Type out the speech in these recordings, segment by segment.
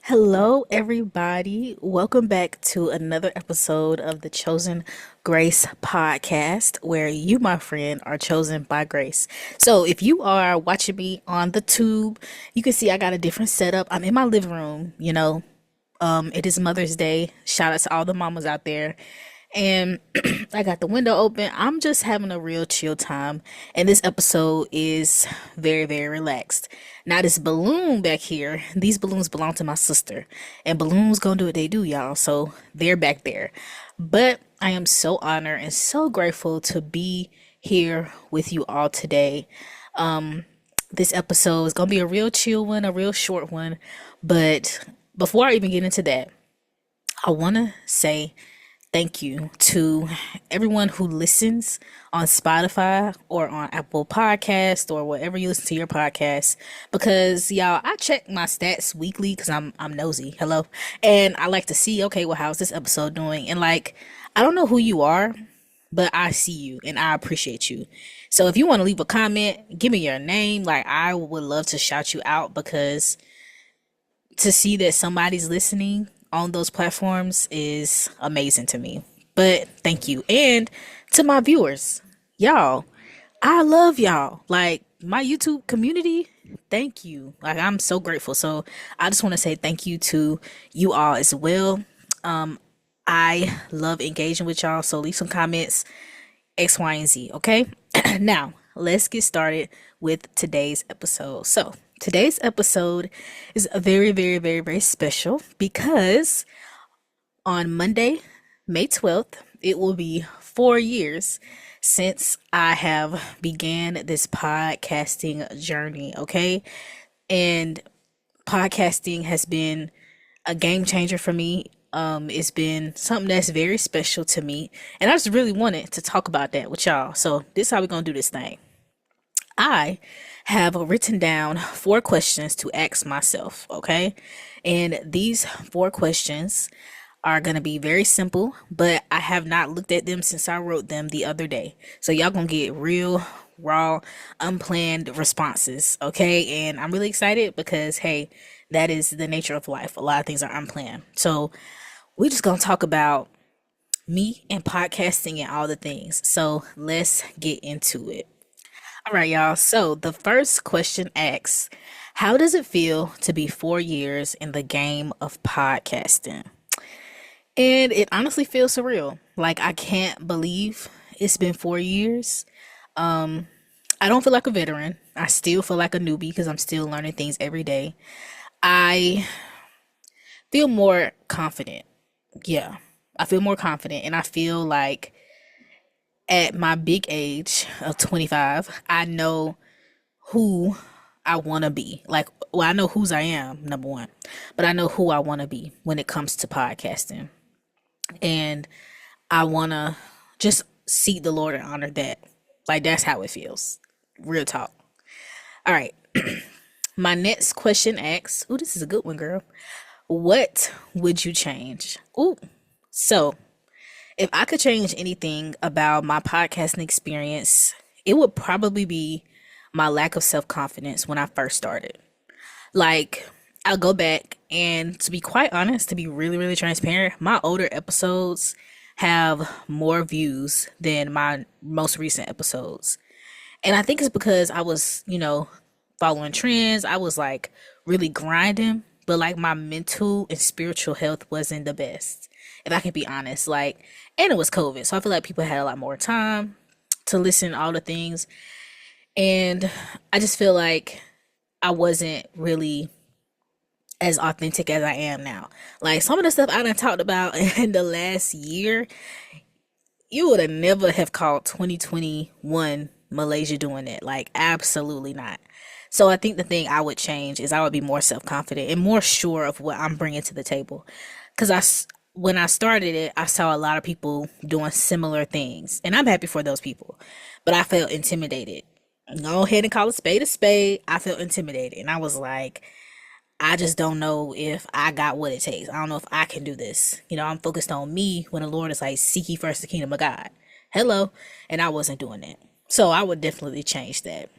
Hello, everybody. Welcome back to another episode of the Chosen Grace podcast, where you, my friend, are chosen by grace. So, if you are watching me on the tube, you can see I got a different setup. I'm in my living room, it is Mother's Day. Shout out to all the mamas out there. And I got the window open. I'm just having a real chill time. And this episode is very, very relaxed. Now, this balloon back here, these balloons belong to my sister. And balloons gonna do what they do, y'all. So they're back there. But I am so honored and so grateful to be here with you all today. This episode is gonna be a real chill one, a real short one. But before I even get into that, I wanna say thank you to everyone who listens on Spotify or on Apple Podcast or wherever you listen to your podcast. Because y'all, I check my stats weekly because I'm nosy. Hello, and I like to see, okay, well, how's this episode doing? And like, I don't know who you are, but I see you and I appreciate you. So if you want to leave a comment, give me your name. Like, I would love to shout you out because to see that somebody's listening on those platforms is amazing to me. But thank you. And to my viewers, y'all, I love y'all. Like, my YouTube community, thank you. Like, I'm so grateful. So I just want to say thank you to you all as well. I love engaging with y'all. So leave some comments, X, Y, and Z. Okay. Now, let's get started with today's episode. So, today's episode is a very, very, very, very special because on Monday, May 12th, it will be 4 years since I have began this podcasting journey, okay? And podcasting has been a game changer for me. It's been something that's very special to me, and I just really wanted to talk about that with y'all. So this is how we're gonna do this thing. I have written down 4 questions to ask myself, okay? And these 4 questions are going to be very simple, but I have not looked at them since I wrote them the other day. So y'all going to get real, raw, unplanned responses, okay? And I'm really excited because, hey, that is the nature of life. A lot of things are unplanned. So we're just going to talk about me and podcasting and all the things. So let's get into it. All right, y'all. So the first question asks, how does it feel to be 4 years in the game of podcasting? And it honestly feels surreal. Like, I can't believe it's been 4 years. I don't feel like a veteran. I still feel like a newbie because I'm still learning things every day. I feel more confident. Yeah, I feel more confident. And I feel like at my big age of 25, I know who I want to be. Like, well, I know whose I am, number one, but I know who I want to be when it comes to podcasting. And I want to just seek the Lord and honor that. Like, that's how it feels. Real talk. All right. My next question asks, ooh, this is a good one, girl. What would you change? Ooh. So, if I could change anything about my podcasting experience, it would probably be my lack of self confidence when I first started. Like, I'll go back and to be quite honest, to be really, really transparent, my older episodes have more views than my most recent episodes. And I think it's because I was, following trends. I was like really grinding, but like my mental and spiritual health wasn't the best, if I can be honest. Like, and it was COVID. So I feel like people had a lot more time to listen to all the things. And I just feel like I wasn't really as authentic as I am now. Like, some of the stuff I done talked about in the last year, you would have never have called 2021 Malaysia doing that. Like, absolutely not. So I think the thing I would change is I would be more self-confident and more sure of what I'm bringing to the table. Because when I started it, I saw a lot of people doing similar things. And I'm happy for those people. But I felt intimidated. Go ahead and call a spade a spade. I felt intimidated. And I was like, I just don't know if I got what it takes. I don't know if I can do this. I'm focused on me when the Lord is like, seek ye first the kingdom of God. Hello. And I wasn't doing that. So I would definitely change that.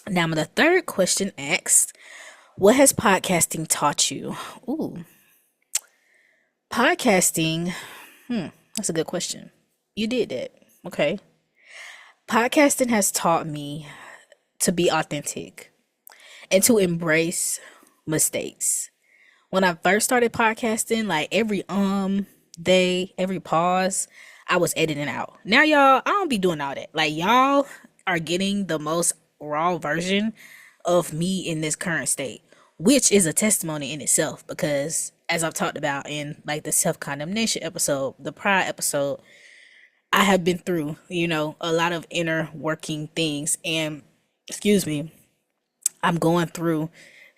Now, the third question asks, What has podcasting taught you? Ooh, podcasting. That's a good question. You did that. Okay. Podcasting has taught me to be authentic and to embrace mistakes. When I first started podcasting, like every day, every pause, I was editing out. Now y'all, I don't be doing all that. Like y'all are getting the most raw version of me in this current state, which is a testimony in itself because as I've talked about in like the self-condemnation episode, the pride episode, I have been through, a lot of inner working things and excuse me, I'm going through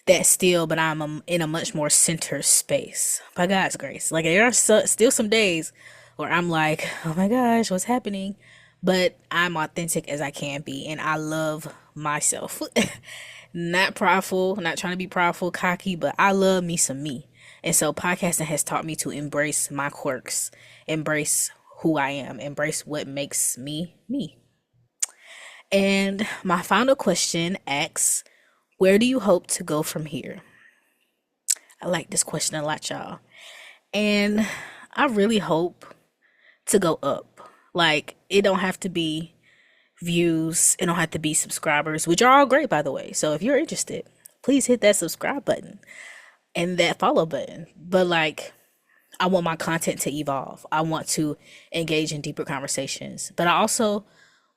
that still, but I'm in a much more center space by God's grace. Like there are still some days where I'm like, oh my gosh, what's happening? But I'm authentic as I can be, and I love myself. Not prideful, not trying to be prideful, cocky, but I love me some me. And so podcasting has taught me to embrace my quirks, embrace who I am, embrace what makes me me. And my final question asks, where do you hope to go from here? I like this question a lot, y'all. And I really hope to go up. Like, it don't have to be views, it don't have to be subscribers, which are all great, by the way. So if you're interested, please hit that subscribe button and that follow button. But like, I want my content to evolve. I want to engage in deeper conversations, but I also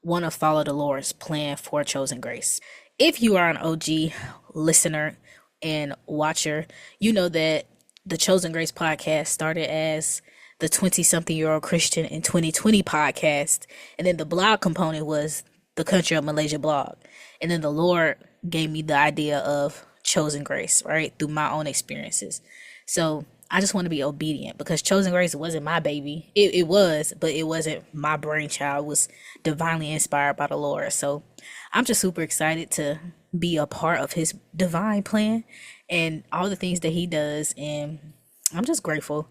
want to follow the Lord's plan for Chosen Grace. If you are an OG listener and watcher, you know that the Chosen Grace podcast started as the 20 something year old Christian in 2020 podcast. And then the blog component was the Country of Malaysia blog. And then the Lord gave me the idea of Chosen Grace, right? Through my own experiences. So I just want to be obedient because Chosen Grace wasn't my baby. It was, but it wasn't my brainchild. It was divinely inspired by the Lord. So I'm just super excited to be a part of his divine plan and all the things that he does. And I'm just grateful.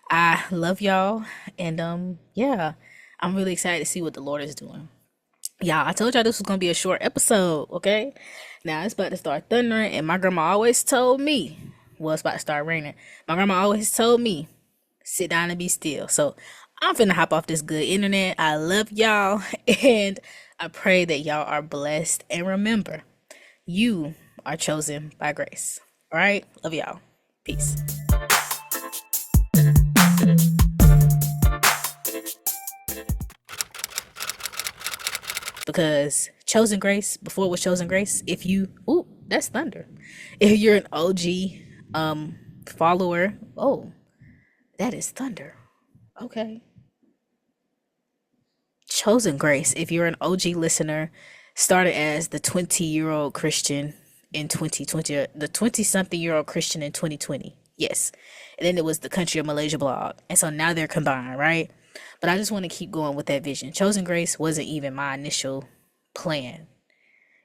I love y'all. And yeah, I'm really excited to see what the Lord is doing. Y'all, I told y'all this was gonna be a short episode, okay? Now it's about to start thundering, and my grandma always told me, well, it's about to start raining. My grandma always told me, sit down and be still. So I'm finna hop off this good internet. I love y'all, and I pray that y'all are blessed. And remember, you are chosen by grace. All right? Love y'all. Peace. Because chosen grace, before it was chosen grace, if you, ooh, that's thunder. If you're an OG follower, oh, that is thunder. Okay. Chosen grace, if you're an OG listener, started as the 20-year-old Christian in 2020, the 20 something year old Christian in 2020. Yes. And then it was the Country of Malaysia blog. And so now they're combined, right? But I just want to keep going with that vision. Chosen grace wasn't even my initial plan.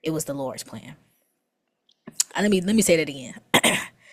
It was the Lord's plan. Let me say that again.